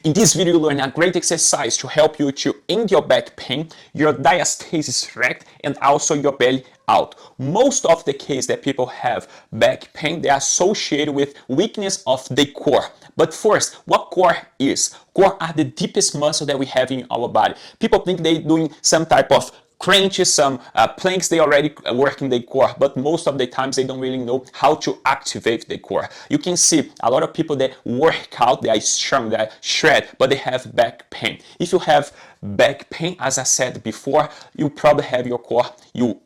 In this video, you'll learn a great exercise to help you to end your back pain, your diastasis recti, and also your belly out. Most of the cases that people have back pain, they are associated with weakness of the core. But first, what core is? Core are the deepest muscle that we have in our body. People think they're doing some type of crunches, some planks, they already work in the core, but most of the times they don't really know how to activate the core. You can see a lot of people that work out, they are strong, they are shred, but they have back pain. If you have back pain, as I said before, you probably have your core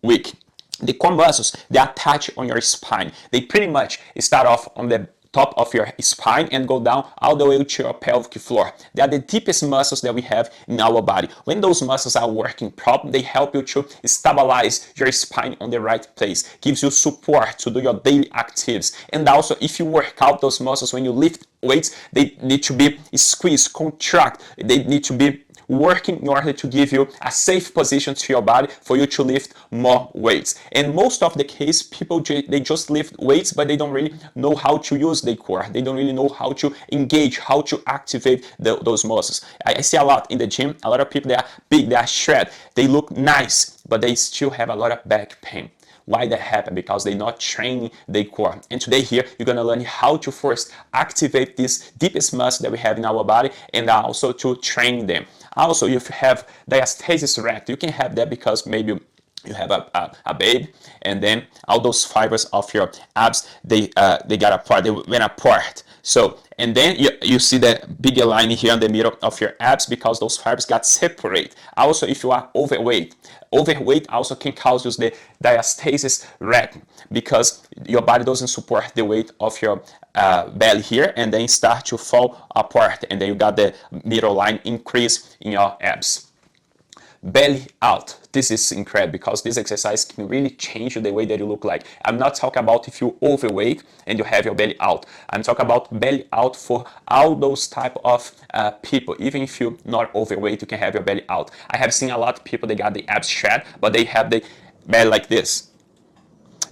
weak. The core muscles, they attach on your spine. They pretty much start off on the top of your spine and go down all the way to your pelvic floor. They are the deepest muscles that we have in our body. When those muscles are working properly, they help you to stabilize your spine on the right place, gives you support to do your daily activities. And also, if you work out those muscles when you lift weights, they need to be squeezed, contract, they need to be working in order to give you a safe position to your body for you to lift more weights. And most of the case, people, they just lift weights, but they don't really know how to use the core. They don't really know how to engage, how to activate those muscles. I see a lot in the gym, a lot of people, they are big, they are shred, they look nice, but they still have a lot of back pain. Why that happen? Because they're not training the core. And today here, you're going to learn how to first activate this deepest muscle that we have in our body and also to train them. Also, if you have diastasis recti, you can have that because maybe you have a baby and then all those fibers of your abs, they got apart, they went apart. So, and then you see that bigger line here in the middle of your abs because those fibers got separated. Also, if you are overweight also can cause you the diastasis recti because your body doesn't support the weight of your belly here and then start to fall apart and then you got the middle line increase in your abs. Belly out. This is incredible because this exercise can really change the way that you look like. I'm not talking about if you're overweight and you have your belly out. I'm talking about belly out for all those type of people. Even if you're not overweight, you can have your belly out. I have seen a lot of people, they got the abs shed, but they have the belly like this.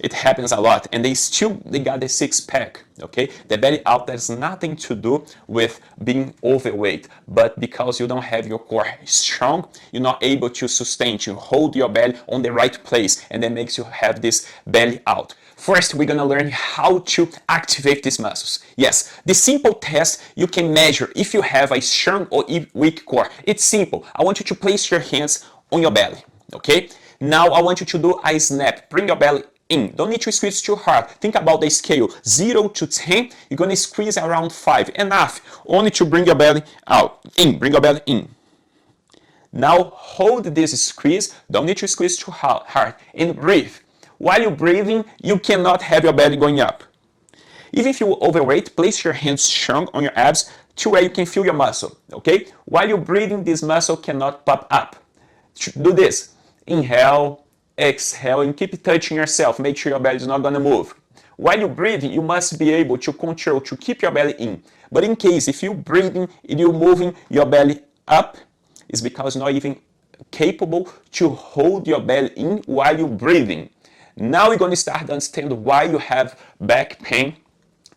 It happens a lot and they got the six-pack. Okay, the belly out, there's nothing to do with being overweight, but because you don't have your core strong, you're not able to sustain, to hold your belly on the right place, and that makes you have this belly out. First, we're gonna learn how to activate these muscles. Yes, the simple test you can measure if you have a strong or weak core. It's simple. I want you to place your hands on your belly. Okay, now I want you to do a snap. Bring your belly in. Don't need to squeeze too hard. Think about the scale 0 to 10. You're going to squeeze around 5. Enough. Only to bring your belly out. In. Bring your belly in. Now hold this squeeze. Don't need to squeeze too hard. And breathe. While you're breathing, you cannot have your belly going up. Even if you're overweight, place your hands strong on your abs to where you can feel your muscle. Okay? While you're breathing, this muscle cannot pop up. Do this. Inhale. Exhale and keep touching yourself. Make sure your belly is not going to move. While you're breathing, you must be able to control, to keep your belly in. But in case if you're breathing and you're moving your belly up, it's because you're not even capable to hold your belly in while you're breathing. Now we're going to start to understand why you have back pain,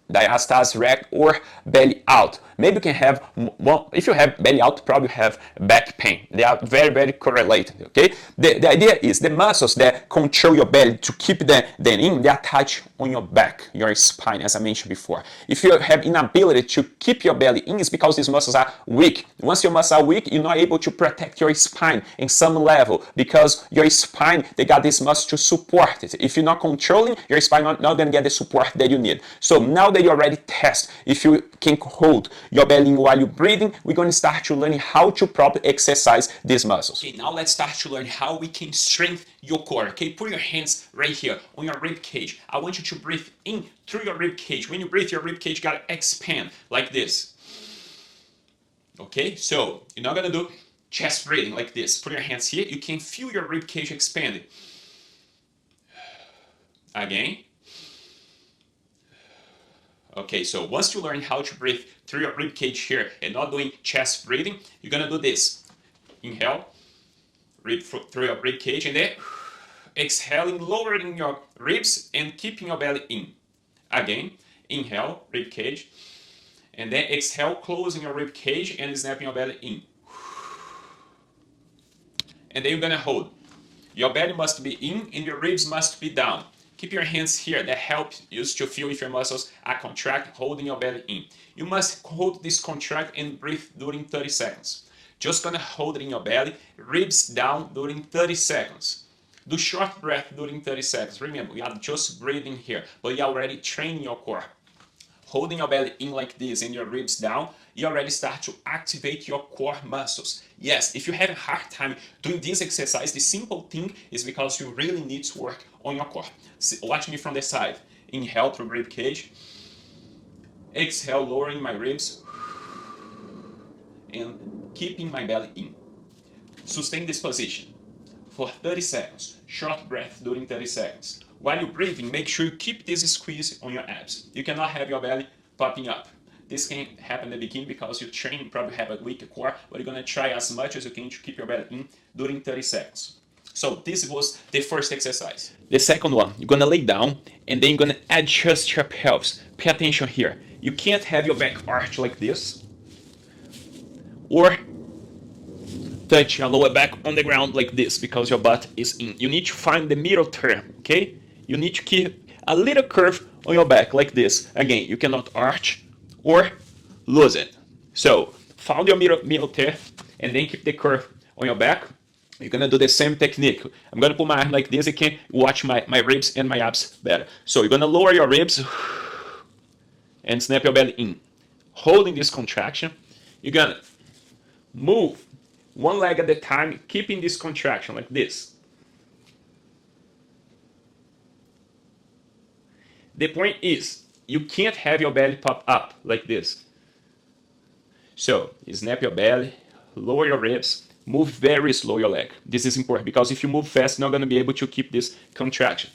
diastasis recti, or belly out. Maybe you can have, well, if you have belly out, probably have back pain. They are very, very correlated, okay? The idea is the muscles that control your belly to keep them in, they attach on your back, your spine, as I mentioned before. If you have inability to keep your belly in, it's because these muscles are weak. Once your muscles are weak, you're not able to protect your spine in some level because your spine, they got this muscle to support it. If you're not controlling, your spine not going to get the support that you need. So now that you already test if you can hold your belly in while you're breathing, we're going to start to learn how to properly exercise these muscles. Okay, now let's start to learn how we can strengthen your core. Okay, put your hands right here on your rib cage. I want you to breathe in through your rib cage. When you breathe, your rib cage gotta expand like this. Okay, so you're not gonna do chest breathing like this. Put your hands here. You can feel your rib cage expanding. Again. Okay, so once you learn how to breathe through your rib cage here and not doing chest breathing, you're gonna do this. Inhale, through your rib cage, and then exhaling, lowering your ribs and keeping your belly in. Again, inhale, rib cage, And then exhale, closing your rib cage and snapping your belly in. And then you're gonna hold. Your belly must be in and your ribs must be down. Keep your hands here. That helps you to feel if your muscles are contracted, holding your belly in. You must hold this contract and breathe during 30 seconds. Just gonna hold it in your belly, ribs down during 30 seconds. Do short breath during 30 seconds. Remember, we are just breathing here, but you're already training your core. Holding your belly in like this and your ribs down, you already start to activate your core muscles. Yes, if you have a hard time doing this exercise, the simple thing is because you really need to work on your core. Watch me from the side. Inhale through rib cage. Exhale, lowering my ribs and keeping my belly in. Sustain this position for 30 seconds. Short breath during 30 seconds. While you're breathing, make sure you keep this squeeze on your abs. You cannot have your belly popping up. This can happen at the beginning because you train, probably have a weak core, but you're gonna try as much as you can to keep your belly in during 30 seconds. So this was the first exercise. The second one, you're gonna lay down and then you're gonna adjust your pelvis. Pay attention here. You can't have your back arch like this or touch your lower back on the ground like this because your butt is in. You need to find the middle term, okay? You need to keep a little curve on your back like this. Again, you cannot arch or lose it. So find your middle term and then keep the curve on your back. You're gonna do the same technique. I'm gonna put my arm like this. You can watch my ribs and my abs better. So you're gonna lower your ribs and snap your belly in. Holding this contraction, you're gonna move one leg at a time, keeping this contraction like this. The point is, you can't have your belly pop up like this. So, snap your belly, lower your ribs, move very slow your leg. This is important because if you move fast, you're not going to be able to keep this contraction.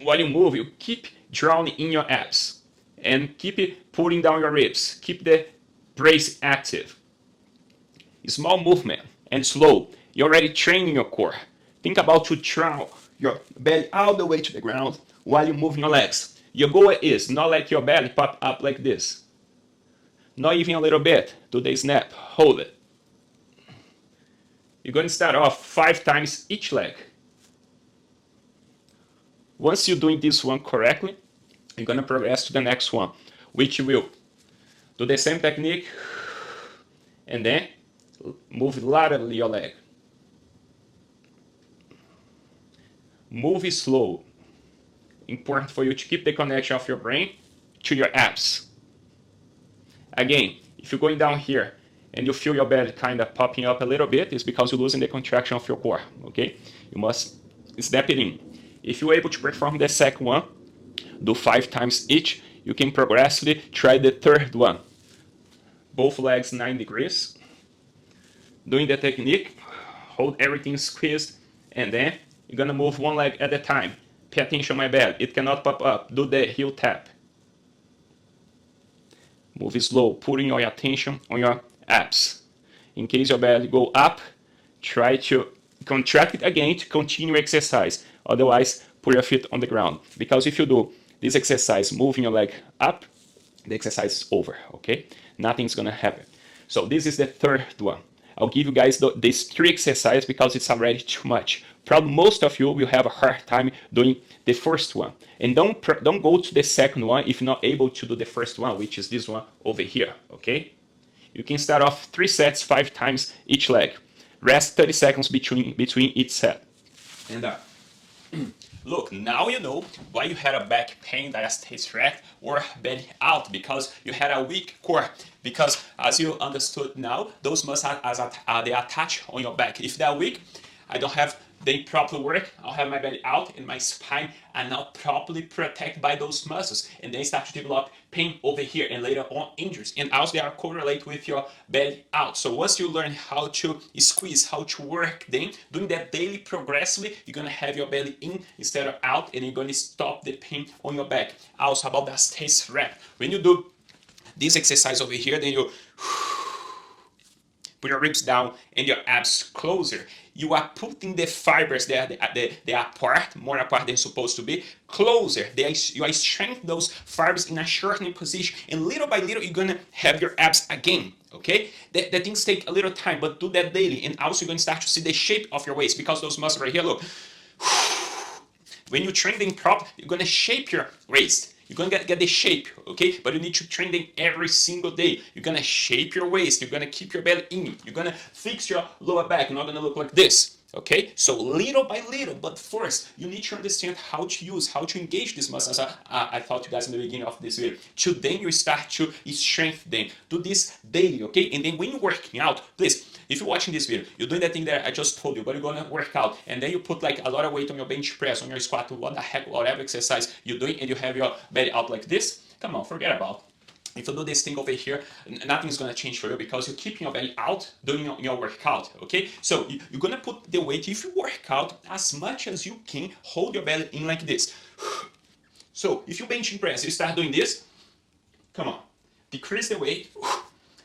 While you move, you keep drowning in your abs and keep pulling down your ribs. Keep the brace active. Small movement and slow. You're already training your core. Think about to draw your belly all the way to the ground while you're moving your legs. Your goal is not let your belly pop up like this. Not even a little bit. Do the snap. Hold it. You're going to start off 5 times each leg. Once you're doing this one correctly, you're going to progress to the next one, which will do the same technique and then move laterally your leg. Move slow. Important for you to keep the connection of your brain to your abs. Again, if you're going down here and you feel your belly kind of popping up a little bit, it's because you're losing the contraction of your core, okay? You must snap it in. If you're able to perform the second one, do 5 times each, you can progressively try the third one. Both legs 9 degrees. Doing the technique, hold everything squeezed, and then you're gonna move one leg at a time. Pay attention to my belly, it cannot pop up. Do the heel tap. Move slow, putting your attention on your abs. In case your belly go up, try to contract it again to continue exercise. Otherwise, put your feet on the ground. Because if you do this exercise, moving your leg up, the exercise is over, okay? Nothing's gonna happen. So this is the third one. I'll give you guys these 3 exercises because it's already too much. Probably most of you will have a hard time doing the first one. And don't go to the second one if you're not able to do the first one, which is this one over here, okay? You can start off 3 sets, 5 times each leg. Rest 30 seconds between each set. And look, now you know why you had a back pain, diastasis recti, or belly out, because you had a weak core. Because as you understood now, those muscles they attach on your back. If they're weak, I don't have the proper work, I'll have my belly out and my spine are not properly protected by those muscles. And then start to develop pain over here and later on injuries. And also they are correlated with your belly out. So once you learn how to squeeze, how to work them, doing that daily progressively, you're going to have your belly in instead of out, and you're going to stop the pain on your back. Also about that diastasis recti. When you do this exercise over here, then you put your ribs down and your abs closer. You are putting the fibers there, they are apart, more apart than supposed to be, closer. You are strengthening those fibers in a shortening position, and little by little you're gonna have your abs again. Okay, the things take a little time, but do that daily, and also you're gonna start to see the shape of your waist because those muscles right here, look. When you train them properly, you're gonna shape your waist. You're gonna get the shape, okay? But you need to train them every single day. You're gonna shape your waist. You're gonna keep your belly in. You're gonna fix your lower back. You're not gonna look like this, okay? So little by little, but first, you need to understand how to use, how to engage these muscles. I taught you guys in the beginning of this video. To then you start to strengthen them. Do this daily, okay? And then when you're working out, please, if you're watching this video, you're doing that thing that I just told you, but you're gonna work out, and then you put like a lot of weight on your bench press, on your squat, what the heck, whatever exercise you're doing, and you have your belly out like this, come on, forget about it. If you do this thing over here, nothing's gonna change for you because you're keeping your belly out doing your workout, okay? So you're gonna put the weight, if you work out as much as you can, hold your belly in like this. So if you bench press, you start doing this, come on, decrease the weight,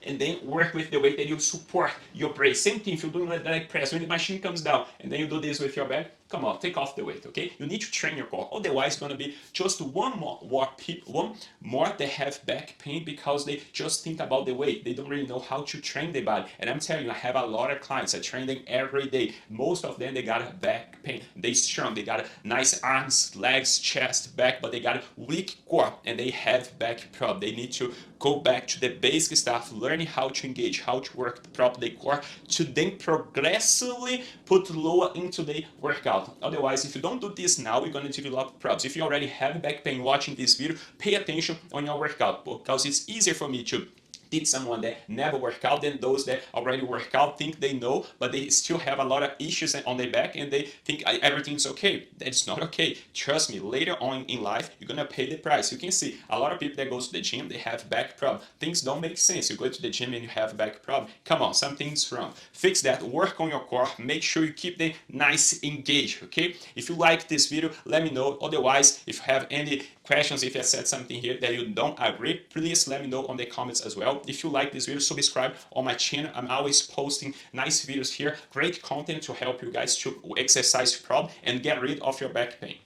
and then work with the weight that you support your brace. Same thing if you're doing leg press, when the machine comes down and then you do this with your back, come on, take off the weight, okay? You need to train your core. Otherwise, it's gonna be just one more that have back pain because they just think about the weight. They don't really know how to train the body. And I'm telling you, I have a lot of clients. I train them every day. Most of them, they got back pain. They strong. They got nice arms, legs, chest, back, but they got a weak core and they have back problem. They need to go back to the basic stuff, learning how to engage, how to work properly the core, to then progressively put lower into the workout. Otherwise, if you don't do this now, you're going to develop problems. If you already have back pain watching this video, pay attention on your workout because it's easier for me to teach someone that never work out than those that already work out, think they know, but they still have a lot of issues on their back and they think everything's okay. That's not okay. Trust me, later on in life, you're gonna pay the price. You can see a lot of people that go to the gym, they have back problem. Things don't make sense. You go to the gym and you have back problem. Come on, something's wrong. Fix that, work on your core, make sure you keep them nice engaged, okay? If you like this video, let me know. Otherwise, if you have any questions, if I said something here that you don't agree, please let me know on the comments as well. If you like this video, subscribe on my channel. I'm always posting nice videos here, great content to help you guys to exercise properly and get rid of your back pain.